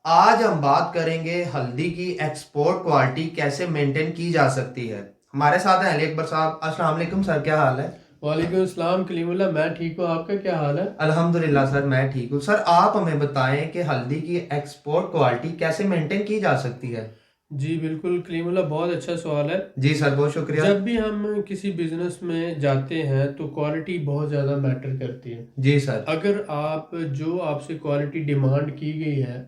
आज हम बात करेंगे हल्दी की एक्सपोर्ट क्वालिटी कैसे मेंटेन की जा सकती है। हमारे साथ हैं अली अकबर साहब। अस्सलाम वालेकुम सर, क्या हाल है? वालेकुम अस्सलाम कलीमुल्लाह। मैं ठीक हूँ, आपका क्या हाल है? अल्हम्दुलिल्लाह सर, मैं ठीक हूँ। सर आप हमें बताएं कि हल्दी की एक्सपोर्ट क्वालिटी कैसे मेंटेन की जा सकती है। जी बिल्कुल कलीमुल्लाह, बहुत अच्छा सवाल है। जी सर, बहुत शुक्रिया। जब भी हम किसी बिजनेस में जाते हैं तो क्वालिटी बहुत ज़्यादा मैटर करती है। जी सर। अगर आप जो आपसे क्वालिटी डिमांड की गई है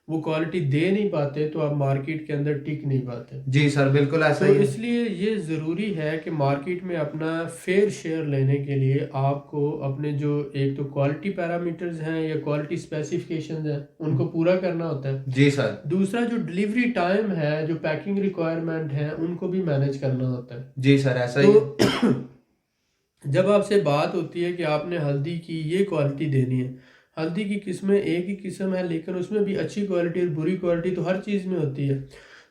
वो क्वालिटी दे नहीं पाते तो आप मार्केट के अंदर टिक नहीं पाते। जी सर, बिल्कुल ऐसा तो ही है। इसलिए ये ज़रूरी है कि मार्केट में अपना फेयर शेयर लेने के लिए आपको अपने जो एक तो क्वालिटी पैरामीटर्स हैं या क्वालिटी स्पेसिफिकेशंस हैं उनको पूरा करना होता है। जी सर। दूसरा जो डिलीवरी टाइम है, जो पैकिंग रिक्वायरमेंट है, उनको भी मैनेज करना होता है। जी सर, ऐसा ही है। तो जब आपसे बात होती है कि आपने हल्दी की ये क्वालिटी देनी है, हल्दी की किस्में एक ही किस्म है लेकिन उसमें भी अच्छी क्वालिटी और बुरी क्वालिटी तो हर चीज़ में होती है।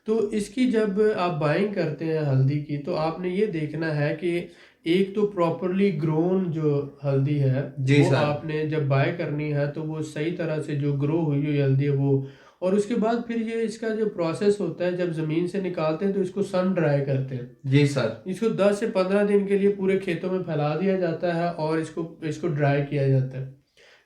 तो इसकी जब आप बाइंग करते हैं हल्दी की तो आपने ये देखना है कि एक तो प्रॉपरली ग्रोन जो हल्दी है जी वो सर। आपने जब बाय करनी है तो वो सही तरह से जो ग्रो हुई हुई हल्दी है वो। और उसके बाद फिर ये इसका जो प्रोसेस होता है, जब ज़मीन से निकालते हैं तो इसको सन ड्राई करते हैं। जी सर। इसको 10 से 15 दिन के लिए पूरे खेतों में फैला दिया जाता है और इसको इसको ड्राई किया जाता है।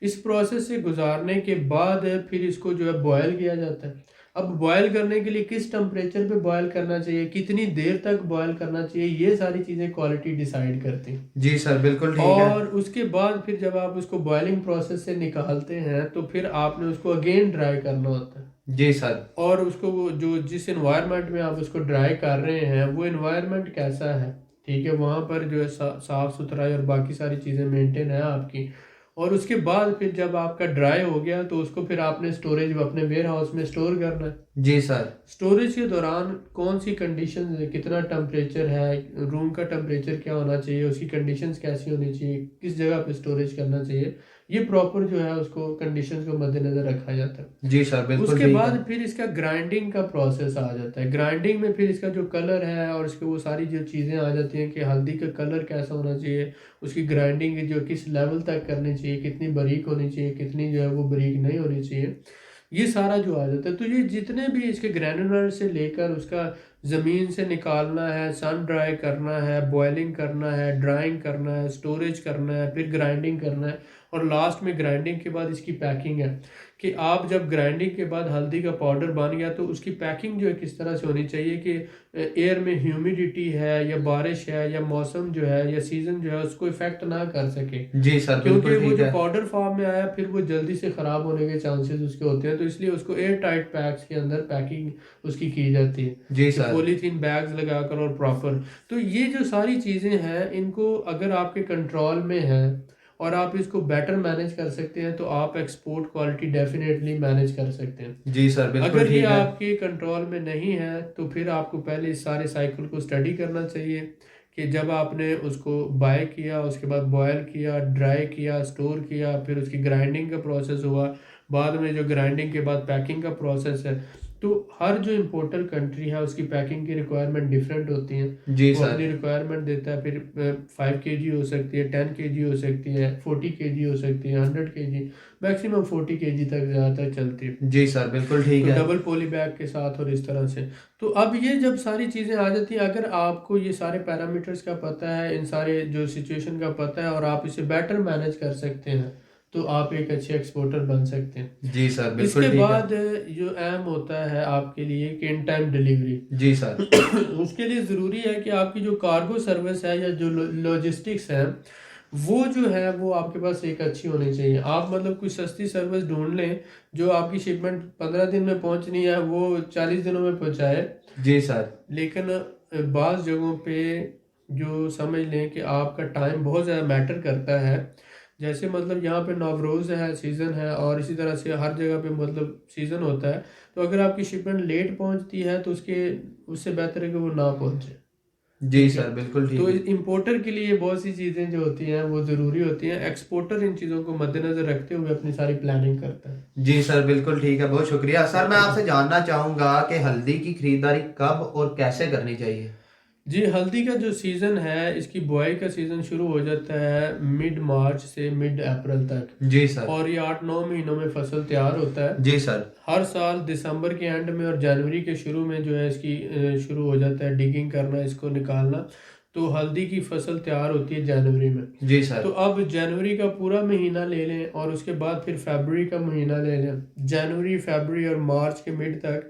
इस प्रोसेस से गुजारने के बाद फिर इसको जो है बॉयल किया जाता है। अब बॉयल करने के लिए किस टेम्परेचर पे बॉयल करना चाहिए, कितनी देर तक बॉयल करना चाहिए, ये सारी चीज़ें क्वालिटी डिसाइड करती हैं। जी सर, बिल्कुल ठीक है। और उसके बाद फिर जब आप उसको बॉयलिंग प्रोसेस से निकालते हैं तो फिर आपने उसको अगेन ड्राई करना होता है। जी सर। और उसको वो जो जिस इन्वायरमेंट में आप उसको ड्राई कर रहे हैं वो इन्वायरमेंट कैसा है, ठीक है, वहाँ पर जो है साफ सुथराई और बाकी सारी चीज़ें मेंटेन है आपकी। और उसके बाद फिर जब आपका ड्राई हो गया तो उसको फिर आपने स्टोरेज अपने वेयर हाउस में स्टोर करना है। जी सर। स्टोरेज के दौरान कौन सी कंडीशन है, कितना टेम्परेचर है, रूम का टेम्परेचर क्या होना चाहिए, उसकी कंडीशंस कैसी होनी चाहिए, किस जगह पे स्टोरेज करना चाहिए, ये प्रॉपर जो है उसको कंडीशंस को मद्देनजर रखा जाता है। जी सर, बिल्कुल उसके ठीक है। बाद फिर इसका ग्राइंडिंग का प्रोसेस आ जाता है। ग्राइंडिंग में फिर इसका जो कलर है और इसके वो सारी जो चीज़ें आ जाती हैं कि हल्दी का कलर कैसा होना चाहिए, उसकी ग्राइंडिंग जो किस लेवल तक करनी चाहिए, कितनी बारीक होनी चाहिए, कितनी जो है वो बारीक नहीं होनी चाहिए, ये सारा जो आ जाता है। तो ये जितने भी इसके ग्रैनुलर से लेकर उसका ज़मीन से निकालना है, सन ड्राई करना है, बॉयलिंग करना है, ड्राइंग करना है, स्टोरेज करना है, फिर ग्राइंडिंग करना है और लास्ट में ग्राइंडिंग के बाद इसकी पैकिंग है कि आप जब ग्राइंडिंग के बाद हल्दी का पाउडर बन गया तो उसकी पैकिंग जो है किस तरह से होनी चाहिए कि एयर में ह्यूमिडिटी है या बारिश है या मौसम जो है या सीज़न जो है उसको इफेक्ट ना कर सके। जी सर, क्योंकि बिल्कुल वो ठीक जो है। पाउडर फॉर्म में आया फिर वो जल्दी से ख़राब होने के चांसेस उसके होते हैं, तो इसलिए उसको एयर टाइट पैक्स के अंदर पैकिंग उसकी की जाती है जी कि सर। पॉलीथीन बैग्स लगाकर और प्रॉपर। तो ये जो सारी चीज़ें हैं इनको अगर आपके कंट्रोल में है और आप इसको बेटर मैनेज कर सकते हैं तो आप एक्सपोर्ट क्वालिटी डेफिनेटली मैनेज कर सकते हैं। जी सर, बिल्कुल अगर ये ठीक है। आपके कंट्रोल में नहीं है तो फिर आपको पहले इस सारे साइकिल को स्टडी करना चाहिए कि जब आपने उसको बाय किया, उसके बाद बॉयल किया, ड्राई किया, स्टोर किया, फिर उसकी ग्राइंडिंग का प्रोसेस हुआ, बाद में जो ग्राइंडिंग के बाद पैकिंग का प्रोसेस है। तो हर जो इम्पोर्टर कंट्री है उसकी पैकिंग की रिक्वायरमेंट डिफरेंट होती हैं। जी वो सर। अपनी रिक्वायरमेंट देता है। फिर 5 kg हो सकती है, 10 kg हो सकती है, 40 kg हो सकती है, 100 kg, मैक्सिमम 40 kg तक ज़्यादातर चलती है। जी सर, बिल्कुल ठीक तो है। डबल पॉली बैग के साथ और इस तरह से। तो अब ये जब सारी चीज़ें आ जाती हैं, अगर आपको ये सारे पैरामीटर्स का पता है, इन सारे जो सिचुएशन का पता है और आप इसे बेटर मैनेज कर सकते हैं तो आप एक अच्छे एक्सपोर्टर बन सकते हैं। जी सर, इसके बिल्कुल ठीक है। बाद जो अहम होता है आपके लिए कि इन टाइम डिलीवरी। जी सर। उसके लिए ज़रूरी है कि आपकी जो कार्गो सर्विस है या जो लॉजिस्टिक्स है वो जो है वो आपके पास एक अच्छी होनी चाहिए। आप मतलब कुछ सस्ती सर्विस ढूंढ लें जो आपकी शिपमेंट 15 दिन में पहुंचनी है वो 40 दिनों में पहुंचाए। जी सर। लेकिन बाज़ जगहों पे जो समझ लें कि आपका टाइम बहुत ज़्यादा मैटर करता है, जैसे मतलब यहाँ पे नवरोज़ है, सीज़न है और इसी तरह से हर जगह पे मतलब सीज़न होता है। तो अगर आपकी शिपमेंट लेट पहुँचती है तो उससे बेहतर है कि वो ना पहुँचे। जी ठीक है। सर, बिल्कुल तो ठीक है। इंपोर्टर के लिए बहुत सी चीज़ें जो होती हैं वो ज़रूरी होती हैं। एक्सपोर्टर इन चीज़ों को मद्देनज़र रखते हुए अपनी सारी प्लानिंग करता है। जी सर, बिल्कुल ठीक है, बहुत शुक्रिया। सर मैं आपसे जानना चाहूँगा कि हल्दी की खरीदारी कब और कैसे करनी चाहिए। जी, हल्दी का जो सीज़न है, इसकी बुआई का सीज़न शुरू हो जाता है मिड मार्च से मिड अप्रैल तक, जी सर। और ये 8-9 महीनों में फसल तैयार होता है। जी सर। हर साल दिसंबर के एंड में और जनवरी के शुरू में जो है इसकी शुरू हो जाता है डिगिंग करना, इसको निकालना। तो हल्दी की फसल तैयार होती है जनवरी में। जी तो सर। अब जनवरी का पूरा महीना ले लें और उसके बाद फिर फरवरी का महीना ले लें। जनवरी, फरवरी और मार्च के मिड तक,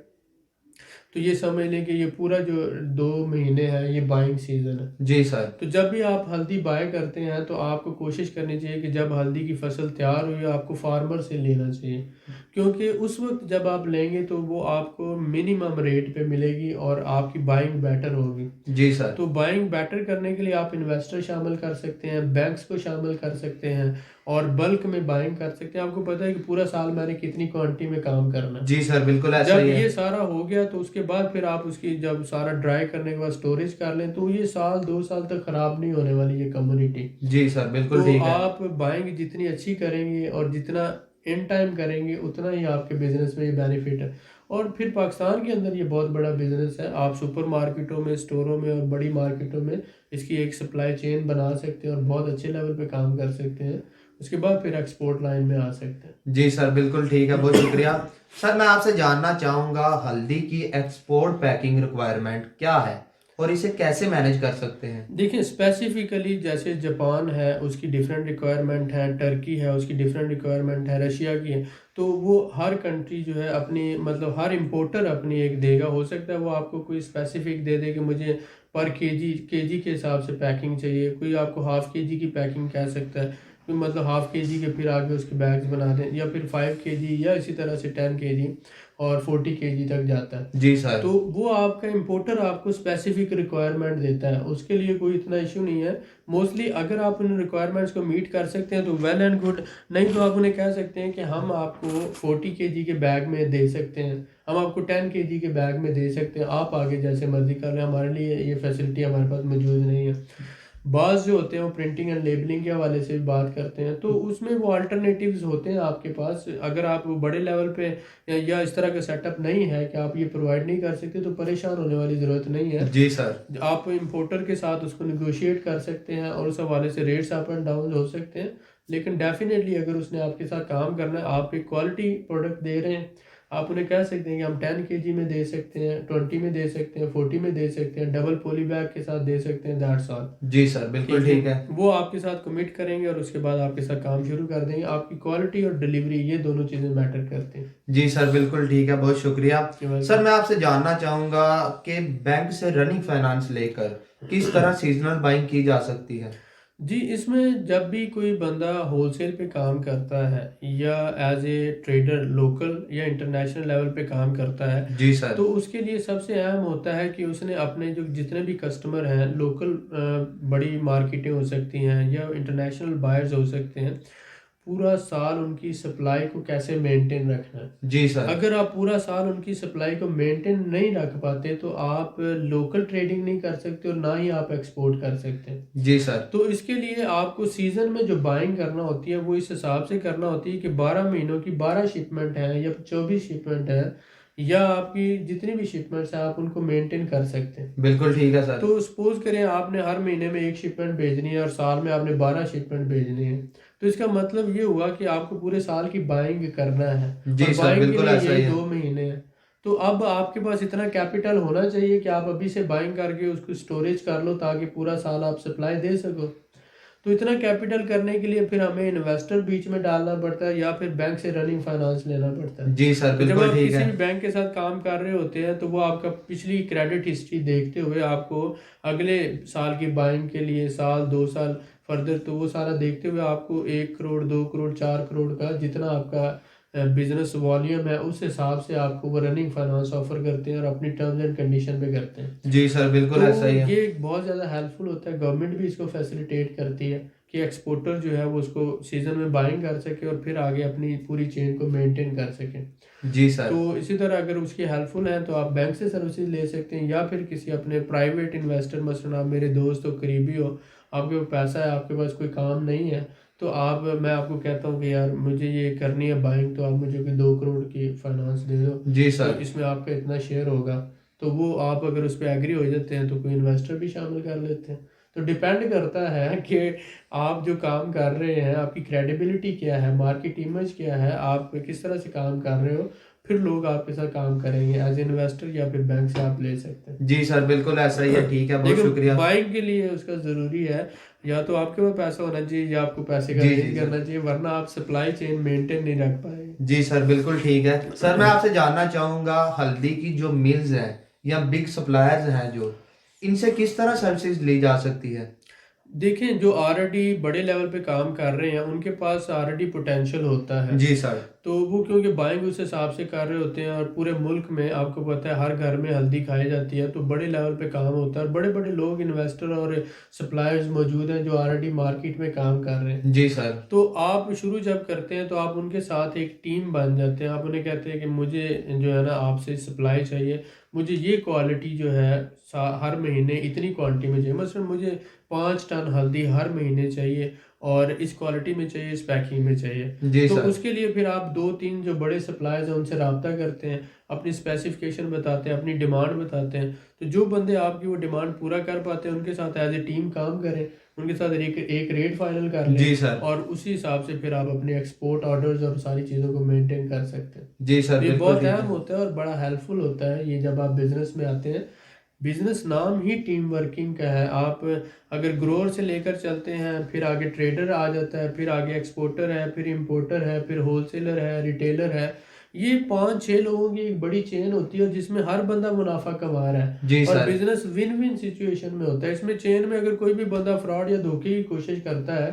तो ये समझ लें कि ये पूरा जो 2 महीने हैं ये बाइंग सीज़न है। जी सर। तो जब भी आप हल्दी बाय करते हैं तो आपको कोशिश करनी चाहिए कि जब हल्दी की फसल तैयार हुई आपको फार्मर से लेना चाहिए, क्योंकि उस वक्त जब आप लेंगे तो वो आपको मिनिमम रेट पे मिलेगी और आपकी बाइंग बेटर होगी। जी सर। तो बाइंग बेटर करने के लिए आप इन्वेस्टर शामिल कर सकते हैं, बैंक्स को शामिल कर सकते हैं और बल्क में बाइंग कर सकते हैं। आपको पता है कि पूरा साल मैंने कितनी क्वांटिटी में काम करना है। जी सर, बिल्कुल ऐसा जब ही है। ये सारा हो गया तो उसके बाद फिर आप उसकी जब सारा ड्राई करने के बाद स्टोरेज कर लें तो ये साल 2 साल तक खराब नहीं होने वाली ये कम्युनिटी। जी सर, बिल्कुल तो ठीक है। आप बाइंग जितनी अच्छी करेंगे और जितना इन टाइम करेंगे उतना ही आपके बिजनेस में ये बेनिफिट है। और फिर पाकिस्तान के अंदर ये बहुत बड़ा बिजनेस है। आप सुपर मार्केटों में, स्टोरों में और बड़ी मार्केटों में इसकी एक सप्लाई चेन बना सकते हैं और बहुत अच्छे लेवल पे काम कर सकते हैं। उसके बाद फिर एक्सपोर्ट लाइन में आ सकते हैं। जी सर, बिल्कुल ठीक है, बहुत शुक्रिया। सर मैं आपसे जानना चाहूँगा हल्दी की एक्सपोर्ट पैकिंग रिक्वायरमेंट क्या है और इसे कैसे मैनेज कर सकते हैं? देखिए, स्पेसिफिकली जैसे जापान है उसकी डिफरेंट रिक्वायरमेंट है, टर्की है उसकी डिफरेंट रिक्वायरमेंट है, रशिया की है। तो वो हर कंट्री जो है अपनी, मतलब हर इंपोर्टर अपनी एक देगा। हो सकता है वो आपको कोई स्पेसिफिक दे दे कि मुझे पर केजी के हिसाब से पैकिंग चाहिए, कोई आपको हाफ केजी की पैकिंग कह सकता है, कोई मतलब हाफ केजी के फिर आगे उसके बैग्स बना दें, या फिर 5 केजी या इसी तरह से 10 केजी और 40 केजी तक जाता है। जी सर। तो वो आपका इंपोर्टर आपको स्पेसिफिक रिक्वायरमेंट देता है, उसके लिए कोई इतना इशू नहीं है। मोस्टली अगर आप उन रिक्वायरमेंट्स को मीट कर सकते हैं तो वेल एंड गुड, नहीं तो आप उन्हें कह सकते हैं कि हम आपको 40 केजी के बैग में दे सकते हैं, हम आपको 10 केजी के बैग में दे सकते हैं, आप आगे जैसे मर्जी कर लें, हमारे लिए ये फैसिलिटी हमारे पास मौजूद नहीं है। बाज़ जो होते हैं वो प्रिंटिंग एंड लेबलिंग के हवाले से भी बात करते हैं, तो उसमें वो अल्टरनेटिव्स होते हैं आपके पास। अगर आप बड़े लेवल पे या इस तरह का सेटअप नहीं है कि आप ये प्रोवाइड नहीं कर सकते तो परेशान होने वाली ज़रूरत नहीं है। जी सर। आप इंपोर्टर के साथ उसको निगोशिएट कर सकते हैं और उस हवाले से रेट्स अप एंड डाउन हो सकते हैं। लेकिन डेफिनेटली अगर उसने आपके साथ काम करना है, आप एक क्वालिटी प्रोडक्ट दे रहे हैं, आप उन्हें कह सकते हैं कि हम 10 केजी में दे सकते हैं, 20 में दे सकते हैं, 40 में दे सकते हैं, डबल पॉली बैग के साथ दे सकते हैं, दैट्स ऑल। जी सर, बिल्कुल ठीक है, ठीक है। वो आपके साथ कमिट करेंगे और उसके बाद आपके साथ काम शुरू कर देंगे। आपकी क्वालिटी और डिलीवरी ये दोनों चीज़ें मैटर करते हैं। जी सर, बिल्कुल ठीक है, बहुत शुक्रिया। वेलकम। सर मैं आपसे जानना चाहूँगा कि बैंक से रनिंग फाइनेंस लेकर किस तरह सीजनल बाइंग की जा सकती है? जी, इसमें जब भी कोई बंदा होलसेल पे काम करता है या एज ए ट्रेडर लोकल या इंटरनेशनल लेवल पे काम करता है, जी सर। तो उसके लिए सबसे अहम होता है कि उसने अपने जो जितने भी कस्टमर हैं लोकल, बड़ी मार्केटें हो सकती हैं या इंटरनेशनल बायर्स हो सकते हैं, पूरा साल उनकी सप्लाई को कैसे मेंटेन रखना है। जी सर। अगर आप पूरा साल उनकी सप्लाई को मेंटेन नहीं रख पाते तो आप लोकल ट्रेडिंग नहीं कर सकते और ना ही आप एक्सपोर्ट कर सकते हैं। जी सर। तो इसके लिए आपको सीज़न में जो बाइंग करना होती है वो इस हिसाब से करना होती है कि 12 महीनों की 12 शिपमेंट है या 24 शिपमेंट है या आपकी जितनी भी शिपमेंट्स हैं आप उनको मेंटेन कर सकते हैं। बिल्कुल ठीक है सर। तो सपोज करें आपने हर महीने में एक शिपमेंट भेजनी है और साल में आपने 12 शिपमेंट भेजनी है, तो इसका मतलब ये हुआ कि आपको पूरे साल की बाइंग करना है जी और सर, बाइंग के बिल्कुल लिए ऐसा ही यही है। 2 महीने हैं। तो अब आपके पास इतना कैपिटल होना चाहिए कि आप अभी से बाइंग करके उसको स्टोरेज कर लो ताकि पूरा साल आप सप्लाई दे सको। तो इतना कैपिटल करने के लिए फिर हमें इन्वेस्टर बीच में डालना पड़ता है या फिर बैंक से रनिंग फाइनेंस लेना पड़ता है। जी सर, तो जब बिल्कुल आप ठीक किसी है। भी बैंक के साथ काम कर रहे होते हैं तो वो आपका पिछली क्रेडिट हिस्ट्री देखते हुए आपको अगले साल की बाइंग के लिए साल 2 साल फर्दर, तो वो सारा देखते हुए आपको 1 करोड़, 2 करोड़, 4 करोड़ का जितना आपका बिजनेस वॉल्यूम है उस हिसाब से आपको वो रनिंग फाइनेंस ऑफर करते हैं और अपनी टर्म्स एंड कंडीशन पे करते हैं। जी सर, बिल्कुल ऐसा तो ही है। ये बहुत ज़्यादा हेल्पफुल होता है, गवर्नमेंट भी इसको फैसिलिटेट करती है कि एक्सपोर्टर जो है वो उसको सीज़न में बाइंग कर सके और फिर आगे अपनी पूरी चेन को मेंटेन कर सके। जी सर। तो इसी तरह अगर उसकी हेल्पफुल है तो आप बैंक से सर्विसेज ले सकते हैं या फिर किसी अपने प्राइवेट इन्वेस्टर, मसलन आप मेरे दोस्त हो, करीबी हो, आपके पास पैसा है, आपके पास कोई काम नहीं है, तो आप, मैं आपको कहता हूँ कि यार मुझे ये करनी है बाइंग, तो आप मुझे कोई 2 करोड़ की फाइनेंस दे दो, जी तो सर। इसमें आपका इतना शेयर होगा, तो वो आप अगर उस पर एग्री हो जाते हैं तो कोई इन्वेस्टर भी शामिल कर लेते हैं। तो डिपेंड करता है कि आप जो काम कर रहे हैं आपकी क्रेडिबिलिटी क्या है, मार्केट इमेज क्या है, आप किस तरह से काम कर रहे हो, फिर लोग आपके साथ काम करेंगे एज इन्वेस्टर, या फिर बैंक से आप ले सकते हैं। जी सर, बिल्कुल ऐसा ही है। ठीक है, बहुत लेकिन शुक्रिया। बाइंग के लिए उसका ज़रूरी है या तो आपके पास पैसा होना चाहिए या आपको पैसे का जी जी अरेंज जी। करना चाहिए, वरना आप सप्लाई चेन मेंटेन नहीं रख पाएंगे। जी सर, बिल्कुल ठीक है। सर मैं आपसे जानना चाहूँगा, हल्दी की जो मिल्स हैं या बिग सप्लायर्स हैं जो, इनसे किस तरह सर्विसेज ली जा सकती है? देखें, जो ऑलरेडी बड़े लेवल पे काम कर रहे हैं उनके पास ऑलरेडी पोटेंशियल होता है, जी सर। तो वो क्योंकि बाइंग उस हिसाब से कर रहे होते हैं, और पूरे मुल्क में आपको पता है हर घर में हल्दी खाई जाती है, तो बड़े लेवल पे काम होता है और बड़े बड़े लोग इन्वेस्टर और सप्लायर्स मौजूद हैं जो ऑलरेडी मार्केट में काम कर रहे हैं। जी सर। तो आप शुरू जब करते हैं तो आप उनके साथ एक टीम बन जाते हैं, आप उन्हें कहते हैं कि मुझे जो है ना आपसे सप्लाई चाहिए, मुझे ये क्वालिटी जो है हर महीने इतनी क्वांटिटी में चाहिए, मसलन मुझे 5 टन हल्दी हर महीने चाहिए और इस क्वालिटी में चाहिए, इस पैकिंग में चाहिए। जी तो सर। उसके लिए फिर आप 2-3 जो बड़े सप्लायर्स हैं उनसे रब्ता करते हैं, अपनी स्पेसिफिकेशन बताते हैं, अपनी डिमांड बताते हैं, तो जो बंदे आपकी वो डिमांड पूरा कर पाते हैं उनके साथ एज ए टीम काम करें, उनके साथ एक रेट फाइनल कर लें, जी सर। और उसी हिसाब से फिर आप अपने एक्सपोर्ट ऑर्डर्स और सारी चीज़ों को मेंटेन कर सकते हैं। जी सर, तो ये बिल्कुल बहुत ठीक अहम है। होता है और बड़ा हेल्पफुल होता है ये जब आप बिजनेस में आते हैं। बिजनेस नाम ही टीम वर्किंग का है। आप अगर ग्रोअर से लेकर चलते हैं, फिर आगे ट्रेडर आ जाता है, फिर आगे एक्सपोर्टर है, फिर इंपोर्टर है, फिर होलसेलर है, रिटेलर है, ये 5-6 लोगों की एक बड़ी चेन होती है जिसमें हर बंदा मुनाफा कमा रहा है जी और sir. Business win win situation में होता है। इसमें चेन में अगर कोई भी बंदा फ्रॉड या धोखे की कोशिश करता है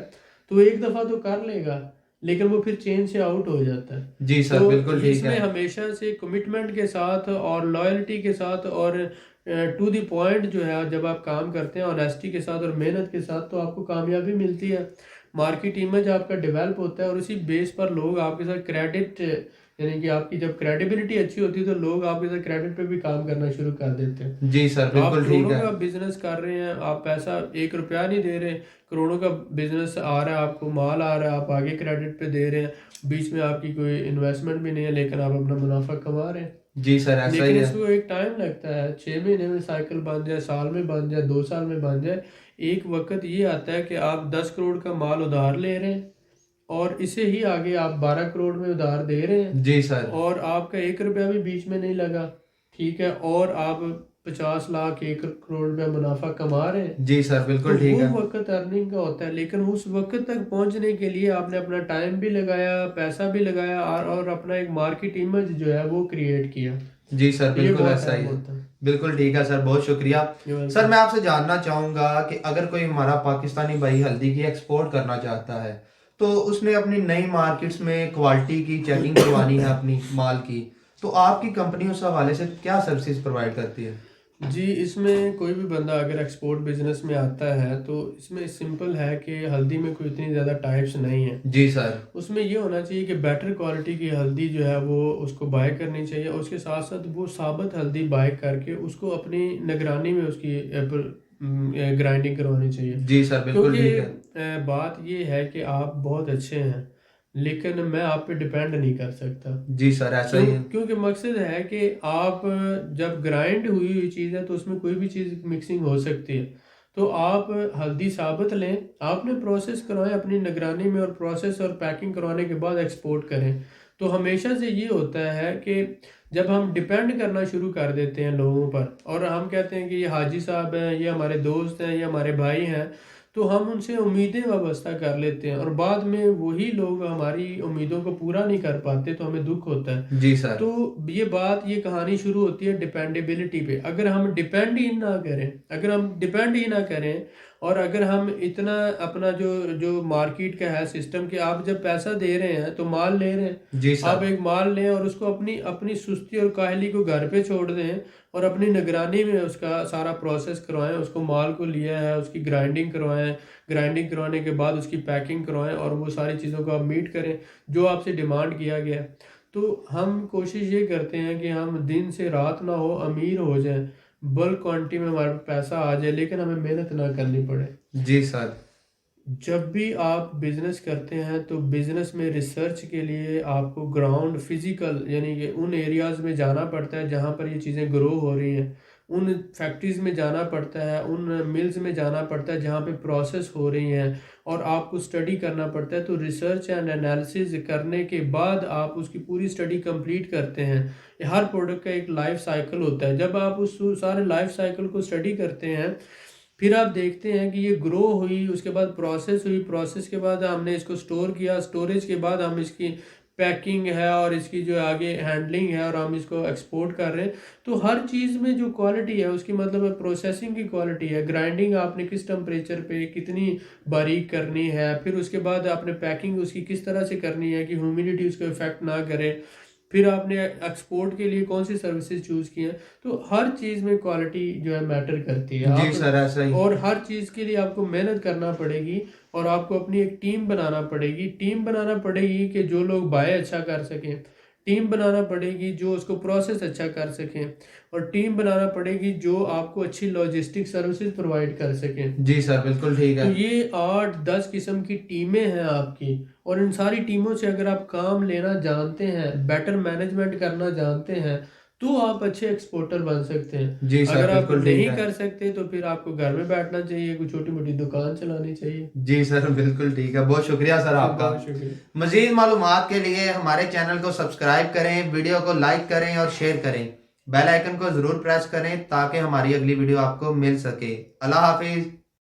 तो एक दफ़ा तो कर लेगा, लेकिन वो फिर चेन से आउट हो जाता है। जी तो सर, बिल्कुल ठीक इसमें है। हमेशा से कमिटमेंट के साथ और लॉयल्टी के साथ और टू द पॉइंट जो है जब आप काम करते हैं ऑनेस्टी के साथ और मेहनत के साथ, तो आपको कामयाबी मिलती है, मार्केट इमेज आपका डेवलप होता है और उसी बेस पर लोग आपके साथ क्रेडिट, यानी कि आपकी जब क्रेडिबिलिटी अच्छी होती है तो लोग आपके साथ क्रेडिट पे भी काम करना शुरू कर देते हैं। जी सर, आप बिल्कुल ठीक करोड़ों है। का बिजनेस कर रहे हैं, आप पैसा 1 रुपया नहीं दे रहे, करोड़ों का बिजनेस आ रहा है, आपको माल आ रहा है, आप आगे क्रेडिट पे दे रहे हैं, बीच में आपकी कोई इन्वेस्टमेंट भी नहीं है, लेकिन आप अपना मुनाफा कमा रहे हैं। जी सर, ऐसा लेकिन ही है। इसको एक टाइम लगता है, 6 महीने में साइकिल बन जाए, साल में बन जाए, 2 साल में बन जाए। एक वक्त ये आता है कि आप 10 करोड़ का माल उधार ले रहे हैं और इसे ही आगे आप 12 करोड़ में उधार दे रहे हैं जी सर। और आपका 1 रुपया भी बीच में नहीं लगा, ठीक है, और आप 50 लाख 1 करोड़ रुपया मुनाफा कमा रहे हैं। जी सर, तो बिल्कुल ठीक वो है। वक्त अर्निंग का होता है, लेकिन उस वक्त तक पहुंचने के लिए आपने अपना टाइम भी लगाया, पैसा भी लगाया और अपना एक मार्केट इमेज जो है वो क्रिएट किया। जी सर, तो ये बिल्कुल बहुत ऐसा ही अहम है। होता है। बिल्कुल ठीक है सर, बहुत शुक्रिया। You sir welcome. मैं आपसे जानना चाहूँगा कि अगर कोई हमारा पाकिस्तानी भाई हल्दी की एक्सपोर्ट करना चाहता है, तो उसने अपनी नई मार्केट्स में क्वालिटी की चेकिंग करवानी है अपनी माल की, तो आपकी कंपनी उस हवाले से क्या सर्विसेज प्रोवाइड करती है? जी, इसमें कोई भी बंदा अगर एक्सपोर्ट बिजनेस में आता है तो इसमें सिंपल है कि हल्दी में कोई इतनी ज़्यादा टाइप्स नहीं है। जी सर। उसमें ये होना चाहिए कि बेटर क्वालिटी की हल्दी जो है वो उसको बाय करनी चाहिए और उसके साथ साथ वो साबुत हल्दी बाय करके उसको अपनी निगरानी में उसकी ग्राइंडिंग करवानी चाहिए। जी सर, बिल्कुल क्योंकि ठीक है। बात ये है कि आप बहुत अच्छे हैं, लेकिन मैं आप पे डिपेंड नहीं कर सकता। जी सर, ऐसा क्यों? ही है। क्योंकि मकसद है कि आप जब ग्राइंड हुई हुई चीज़ है तो उसमें कोई भी चीज़ मिक्सिंग हो सकती है। तो आप हल्दी साबुत लें, आपने प्रोसेस करवाएं अपनी निगरानी में और प्रोसेस और पैकिंग करवाने के बाद एक्सपोर्ट करें। तो हमेशा से ये होता है कि जब हम डिपेंड करना शुरू कर देते हैं लोगों पर और हम कहते हैं कि ये हाजी साहब हैं, ये हमारे दोस्त हैं, ये हमारे भाई हैं, तो हम उनसे उम्मीदें वाबस्ता कर लेते हैं और बाद में वही लोग हमारी उम्मीदों को पूरा नहीं कर पाते तो हमें दुख होता है। जी सर। तो ये कहानी शुरू होती है डिपेंडेबिलिटी पे। अगर हम डिपेंड ही ना करें, अगर हम डिपेंड ही ना करें और अगर हम इतना अपना जो जो मार्केट का है सिस्टम कि आप जब पैसा दे रहे हैं तो माल ले रहे हैं, जी आप सर। एक माल लें और उसको अपनी अपनी सुस्ती और काहली को घर पे छोड़ दें और अपनी निगरानी में उसका सारा प्रोसेस करवाएं, उसको माल को लिया है उसकी ग्राइंडिंग करवाएं, ग्राइंडिंग करवाने के बाद उसकी पैकिंग करवाएं और वो सारी चीज़ों को आप मीट करें जो आपसे डिमांड किया गया है। तो हम कोशिश ये करते हैं कि हम दिन से रात ना हो अमीर हो जाएं, बल्क क्वांटिटी में हमारे पास पैसा आ जाए, लेकिन हमें मेहनत ना करनी पड़े। जी सर। जब भी आप बिज़नेस करते हैं तो बिज़नेस में रिसर्च के लिए आपको ग्राउंड फिज़िकल यानी कि उन एरियाज़ में जाना पड़ता है जहाँ पर ये चीज़ें ग्रो हो रही हैं। उन फैक्ट्रीज़ में जाना पड़ता है, उन मिल्स में जाना पड़ता है जहाँ पे प्रोसेस हो रही हैं और आपको स्टडी करना पड़ता है। तो रिसर्च एंड एनालिसिस करने के बाद आप उसकी पूरी स्टडी कंप्लीट करते हैं। हर प्रोडक्ट का एक लाइफ़ साइकिल होता है। जब आप उस सारे लाइफ़ साइकिल को स्टडी करते हैं फिर आप देखते हैं कि ये ग्रो हुई, उसके बाद प्रोसेस हुई, प्रोसेस के बाद हमने इसको स्टोर किया, स्टोरेज के बाद हम इसकी पैकिंग है और इसकी जो आगे हैंडलिंग है और हम इसको एक्सपोर्ट कर रहे हैं। तो हर चीज़ में जो क्वालिटी है उसकी मतलब प्रोसेसिंग की क्वालिटी है, ग्राइंडिंग आपने किस टेम्परेचर पे कितनी बारीक करनी है, फिर उसके बाद आपने पैकिंग उसकी किस तरह से करनी है कि ह्यूमिडिटी उसको इफेक्ट ना करे, फिर आपने एक्सपोर्ट के लिए कौन सी सर्विसेज चूज़ की हैं। तो हर चीज़ में क्वालिटी जो है मैटर करती है जी आप सर, ऐसा ही। और हर चीज़ के लिए आपको मेहनत करना पड़ेगी और आपको अपनी एक टीम बनाना पड़ेगी। टीम बनाना पड़ेगी कि जो लोग बाय अच्छा कर सकें, टीम बनाना पड़ेगी जो उसको प्रोसेस अच्छा कर सकें और टीम बनाना पड़ेगी जो आपको अच्छी लॉजिस्टिक सर्विसेज प्रोवाइड कर सकें। जी सर, बिल्कुल ठीक तो है। ये 8-10 किस्म की टीमें हैं आपकी और इन सारी टीमों से अगर आप काम लेना जानते हैं, बेटर मैनेजमेंट करना जानते हैं, तो आप अच्छे एक्सपोर्टर बन सकते हैं। जी सर, अगर आप बिल्कुल ठीक नहीं है। कर सकते तो फिर आपको घर में बैठना चाहिए, कोई छोटी-मोटी दुकान चलानी चाहिए। जी सर, बिल्कुल ठीक है। बहुत शुक्रिया सर जी, आपका। बहुत शुक्रिया। मज़ीद मालूमात के लिए हमारे चैनल को सब्सक्राइब करें, वीडियो को लाइक करें और शेयर करें। बेल आइकन को ज़रूर प्रेस करें ताकि हमारी अगली वीडियो आपको मिल सके। अल्लाह हाफिज़।